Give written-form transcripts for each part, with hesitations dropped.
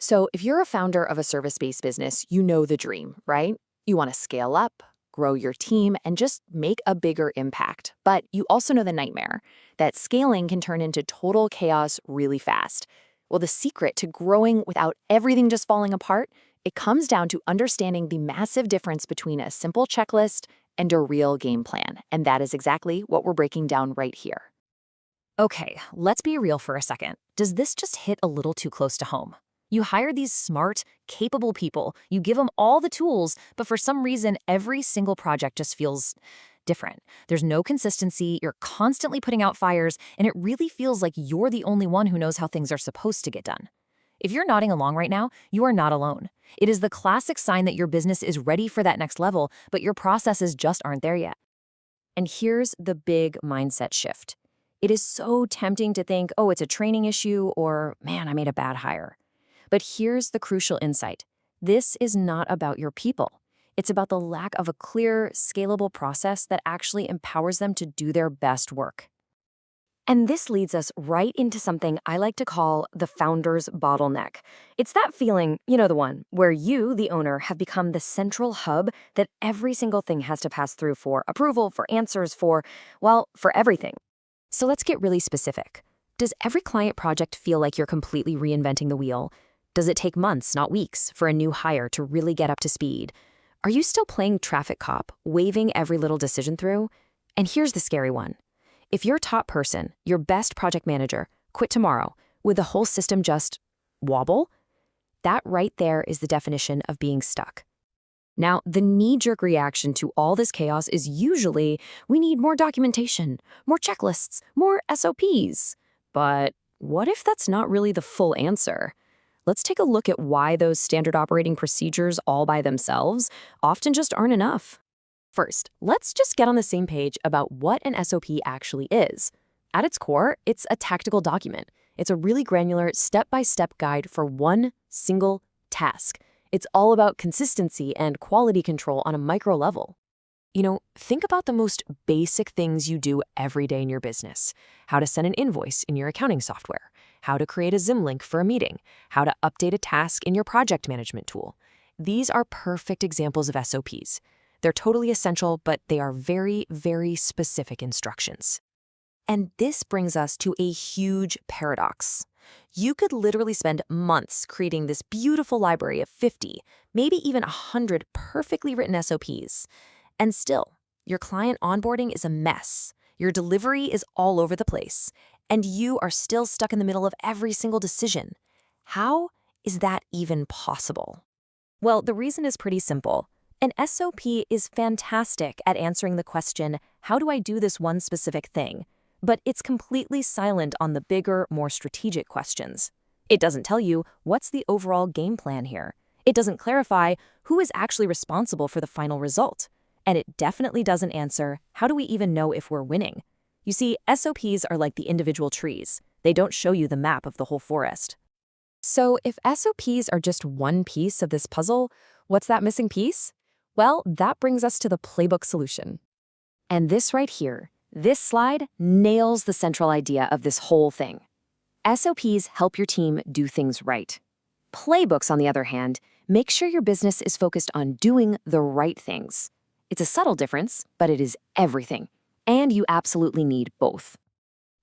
So, if you're a founder of a service-based business, you know the dream, right? You want to scale up, grow your team, and just make a bigger impact. But you also know the nightmare that scaling can turn into total chaos really fast. Well, the secret to growing without everything just falling apart, it comes down to understanding the massive difference between a simple checklist and a real game plan. And that is exactly what we're breaking down right here. Okay, let's be real for a second. Does this just hit a little too close to home? You hire these smart, capable people, you give them all the tools, but for some reason, every single project just feels different. There's no consistency, you're constantly putting out fires, and it really feels like you're the only one who knows how things are supposed to get done. If you're nodding along right now, you are not alone. It is the classic sign that your business is ready for that next level, but your processes just aren't there yet. And here's the big mindset shift. It is so tempting to think, oh, it's a training issue, or man, I made a bad hire. But here's the crucial insight. This is not about your people. It's about the lack of a clear, scalable process that actually empowers them to do their best work. And this leads us right into something I like to call the founder's bottleneck. It's that feeling, you know the one, where you, the owner, have become the central hub that every single thing has to pass through for approval, for answers, for everything. So let's get really specific. Does every client project feel like you're completely reinventing the wheel? Does it take months, not weeks, for a new hire to really get up to speed? Are you still playing traffic cop, waving every little decision through? And here's the scary one. If your top person, your best project manager, quit tomorrow, would the whole system just wobble? That right there is the definition of being stuck. Now, the knee-jerk reaction to all this chaos is usually, we need more documentation, more checklists, more SOPs. But what if that's not really the full answer? Let's take a look at why those standard operating procedures all by themselves often just aren't enough. First, let's just get on the same page about what an SOP actually is. At its core, it's a tactical document. It's a really granular, step-by-step guide for one single task. It's all about consistency and quality control on a micro level. Think about the most basic things you do every day in your business. How to send an invoice in your accounting software, how to create a Zoom link for a meeting, how to update a task in your project management tool. These are perfect examples of SOPs. They're totally essential, but they are very, very specific instructions. And this brings us to a huge paradox. You could literally spend months creating this beautiful library of 50, maybe even 100 perfectly written SOPs. And still, your client onboarding is a mess. Your delivery is all over the place. And you are still stuck in the middle of every single decision. How is that even possible? Well, the reason is pretty simple. An SOP is fantastic at answering the question, how do I do this one specific thing? But it's completely silent on the bigger, more strategic questions. It doesn't tell you what's the overall game plan here. It doesn't clarify who is actually responsible for the final result. And it definitely doesn't answer, how do we even know if we're winning? You see, SOPs are like the individual trees. They don't show you the map of the whole forest. So if SOPs are just one piece of this puzzle, what's that missing piece? Well, that brings us to the playbook solution. And this right here, this slide nails the central idea of this whole thing. SOPs help your team do things right. Playbooks, on the other hand, make sure your business is focused on doing the right things. It's a subtle difference, but it is everything. And you absolutely need both.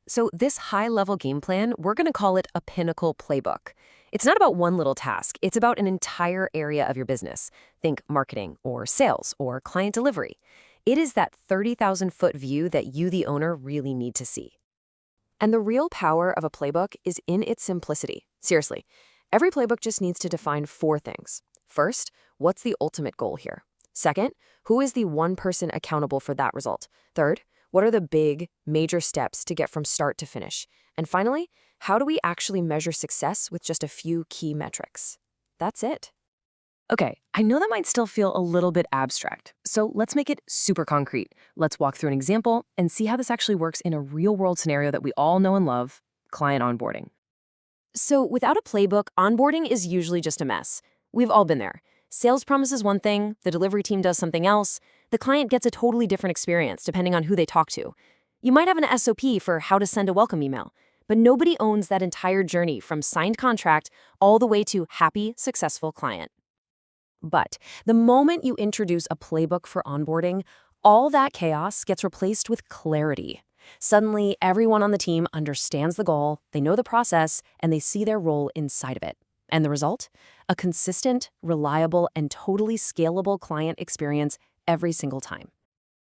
So this high-level game plan, we're going to call it a Pinnacle Playbook. It's not about one little task. It's about an entire area of your business. Think marketing or sales or client delivery. It is that 30,000-foot view that you, the owner, really need to see. And the real power of a playbook is in its simplicity. Seriously, every playbook just needs to define 4 things. First, what's the ultimate goal here? Second, who is the one person accountable for that result? Third, what are the big, major steps to get from start to finish? And finally, how do we actually measure success with just a few key metrics? That's it. Okay, I know that might still feel a little bit abstract, so let's make it super concrete. Let's walk through an example and see how this actually works in a real-world scenario that we all know and love, client onboarding. So without a playbook, onboarding is usually just a mess. We've all been there. Sales promises one thing, the delivery team does something else, the client gets a totally different experience depending on who they talk to. You might have an SOP for how to send a welcome email, but nobody owns that entire journey from signed contract all the way to happy, successful client. But the moment you introduce a playbook for onboarding, all that chaos gets replaced with clarity. Suddenly, everyone on the team understands the goal, they know the process, and they see their role inside of it. And the result? A consistent, reliable, and totally scalable client experience every single time.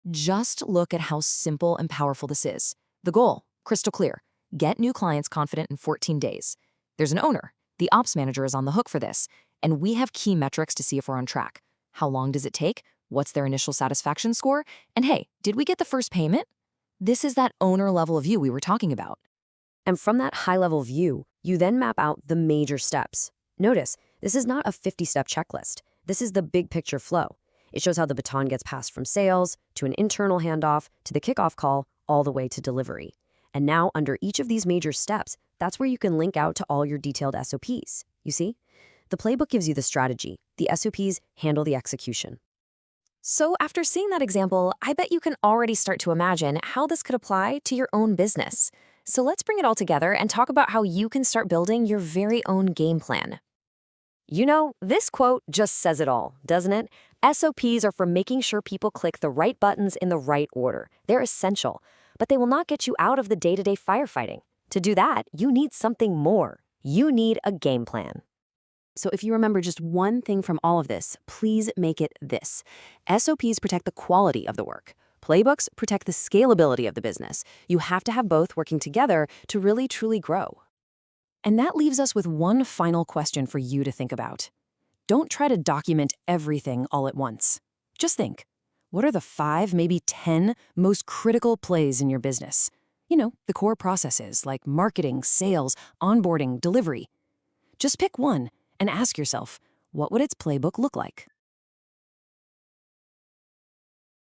Just look at how simple and powerful this is. The goal, crystal clear. Get new clients confident in 14 days. There's an owner. The ops manager is on the hook for this. And we have key metrics to see if we're on track. How long does it take? What's their initial satisfaction score? And hey, did we get the first payment? This is that owner level of view we were talking about. And from that high-level view, you then map out the major steps. Notice, this is not a 50-step checklist. This is the big picture flow. It shows how the baton gets passed from sales to an internal handoff to the kickoff call all the way to delivery. And now under each of these major steps, that's where you can link out to all your detailed SOPs. You see? The playbook gives you the strategy. The SOPs handle the execution. So after seeing that example, I bet you can already start to imagine how this could apply to your own business. So let's bring it all together and talk about how you can start building your very own game plan. You know, this quote just says it all, doesn't it? SOPs are for making sure people click the right buttons in the right order. They're essential, but they will not get you out of the day-to-day firefighting. To do that, you need something more. You need a game plan. So if you remember just one thing from all of this, please make it this. SOPs protect the quality of the work. Playbooks protect the scalability of the business. You have to have both working together to really truly grow. And that leaves us with one final question for you to think about. Don't try to document everything all at once. Just think, what are the 5, maybe 10 most critical plays in your business? You know, the core processes like marketing, sales, onboarding, delivery. Just pick one and ask yourself, what would its playbook look like?